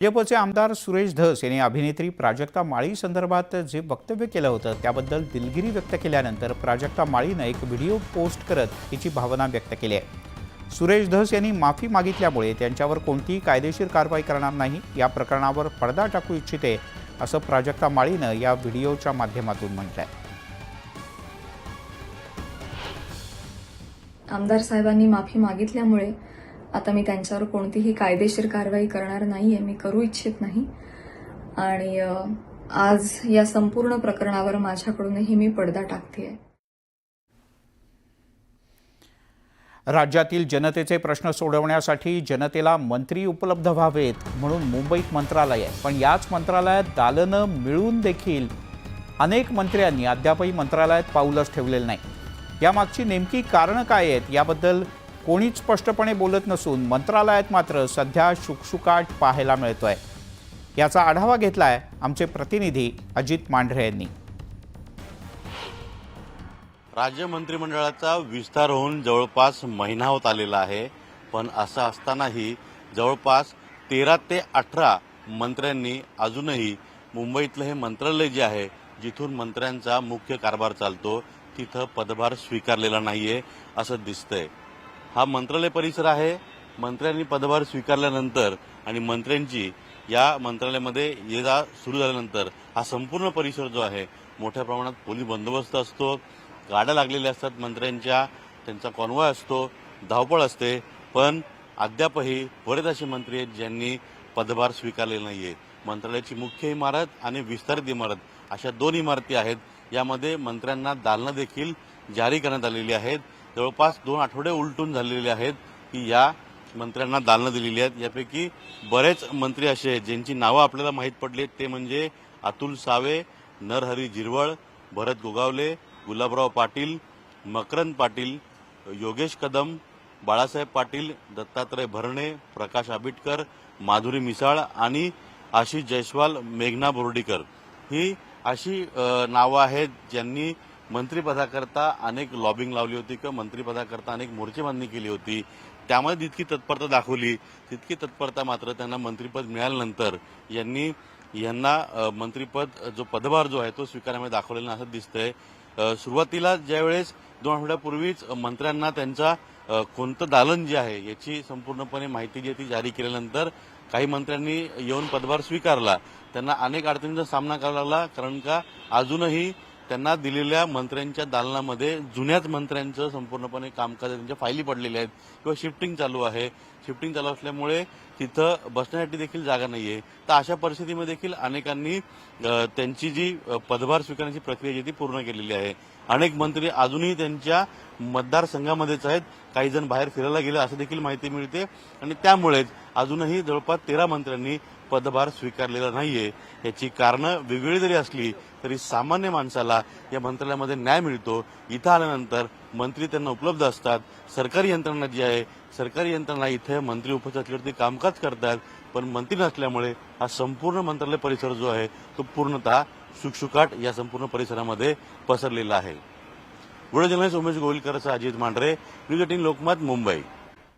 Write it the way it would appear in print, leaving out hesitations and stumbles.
भाजपचे आमदार सुरेश धस यांनी अभिनेत्री प्राजक्ता माळी संदर्भात जे वक्तव्य केलं होतं त्याबद्दल दिलगिरी व्यक्त केल्यानंतर प्राजक्ता माळीनं एक व्हिडिओ पोस्ट करत तिची भावना व्यक्त केली आहे। सुरेश धस यांनी माफी मागितल्यामुळे त्यांच्यावर कोणतीही कायदेशीर कारवाई करणार नाही, या प्रकरणावर पडदा टाकू इच्छिते असं प्राजक्ता माळीनं या व्हिडिओच्या माध्यमातून म्हटलंय। आमदार साहेबांनी माफी मागितल्यामुळे आता मी त्यांच्यावर कोणतीही कायदेशीर कारवाई करणार नाहीये, मी करू इच्छित नाही आणि आज या संपूर्ण प्रकरणावर माझ्याकडूनही मी पडदा टाकतेय। राज्यातील जनतेचे प्रश्न सोडवण्यासाठी जनतेला मंत्री उपलब्ध व्हावेत म्हणून मुंबईत मंत्रालय आहे, पण याच मंत्रालयात दालनं मिळून देखील अनेक मंत्र्यांनी अद्यापही मंत्रालयात पाऊलच ठेवलेलं नाही। यामागची नेमकी कारणं काय आहेत याबद्दल कोणीच स्पष्टपणे बोलत नसून मंत्रालयात मात्र सध्या शुकशुकाट पाहायला मिळतोय। याचा आढावा घेतलाय आमचे प्रतिनिधी अजित मांढरे यांनी। राज्य मंत्रिमंडळाचा विस्तार होऊन जवळपास महिना होत आलेला आहे, पण असं असतानाही जवळपास 13 ते 18 मंत्र्यांनी अजूनही मुंबईतलं हे मंत्रालय जे आहे, जिथून मंत्र्यांचा मुख्य कारभार चालतो, तिथं पदभार स्वीकारलेला नाहीये असं दिसतंय। हा मंत्रालय परिसर आहे। मंत्र्यांनी पदभार स्वीकारल्यानंतर आणि मंत्र्यांची या मंत्रालयामध्ये ये जा सुरू झाल्यानंतर हा संपूर्ण परिसर जो आहे मोठ्या प्रमाणात पोलीस बंदोबस्त असतो, गाड्या लागलेल्या असतात मंत्र्यांच्या, त्यांचा कॉन्वॉय असतो, धावपळ असते, पण अद्यापही बरेच असे मंत्री आहेत ज्यांनी पदभार स्वीकारलेला नाहीये। मंत्रालयाची मुख्य इमारत आणि विस्तारित इमारत अशा 2 इमारती आहेत। यामध्ये मंत्र्यांना दालनं देखील जारी करण्यात आलेली आहेत। जवळपास 2 आठवडे उलटून झालेले आहेत की या मंत्र्यांना दालनं दिलेली आहेत। यापैकी बरेच मंत्री असे आहेत ज्यांची नावं आपल्याला माहीत पडली, ते म्हणजे अतुल सावे, नरहरी झिरवळ, भरत गोगावले, गुलाबराव पाटील, मकरंद पाटील, योगेश कदम, बाळासाहेब पाटील, दत्तात्रय भरणे, प्रकाश आबिटकर, माधुरी मिसाळ आणि आशिष जयस्वाल, मेघना बोर्डीकर ही अशी नावं आहेत ज्यांनी मंत्रिपदाकरता अनेक लॉबिंग लावली होती किंवा मंत्रिपदाकरता अनेक मोर्चेबांधणी केली होती। त्यामध्ये जितकी तत्परता दाखवली तितकी तत्परता मात्र त्यांना मंत्रिपद मिळाल्यानंतर यांना मंत्रिपद जो पदभार जो आहे तो स्वीकारण्यामध्ये दाखवलेला असं दिसतंय। सुरुवातीला ज्यावेळेस 2 आठवड्यापूर्वीच मंत्र्यांना त्यांचा कोणतं दालन जे आहे याची संपूर्णपणे माहिती जी ती जारी केल्यानंतर काही मंत्र्यांनी येऊन पदभार स्वीकारला। त्यांना अनेक अडचणींचा सामना करावा लागला, कारण का अजूनही त्यांना दिलेल्या मंत्र्यांच्या दालनामध्ये जुन्याच मंत्र्यांचं संपूर्णपणे कामकाज त्यांच्या फायली पडलेल्या आहेत किंवा शिफ्टिंग चालू आहे। शिफ्टिंग चालू असल्यामुळे तिथं बसण्यासाठी देखील जागा नाहीये। तर अशा परिस्थितीमध्ये देखील अनेकांनी त्यांची जी पदभार स्वीकारण्याची प्रक्रिया जी ती पूर्ण केलेली आहे। अनेक मंत्री अजूनही त्यांच्या मतदारसंघामध्येच आहेत, काही जण बाहेर फिरायला गेले असं देखील माहिती मिळते आणि त्यामुळेच अजूनही जवळपास 13 मंत्र्यांनी पदभार स्वीकारलेला नाहीये। याची कारणं वेगवेगळी जरी असली तरी सामान्य माणसाला या मंत्रालयामध्ये न्याय मिळतो। इथं आल्यानंतर मंत्री त्यांना उपलब्ध असतात। सरकारी यंत्रणा जी आहे, सरकारी यंत्रणा इथे मंत्री उपस्थित असल्यावरती कामकाज करतात, पण मंत्री नसल्यामुळे हा संपूर्ण मंत्रालय परिसर जो आहे तो पूर्णतः शुकशुकाट या संपूर्ण परिसरामध्ये पसरलेला आहे। व्हिडिओ जर्नलिस्ट उमेश गोविलकरचा अजित मांढरे, न्यूज 18 लोकमत, मुंबई।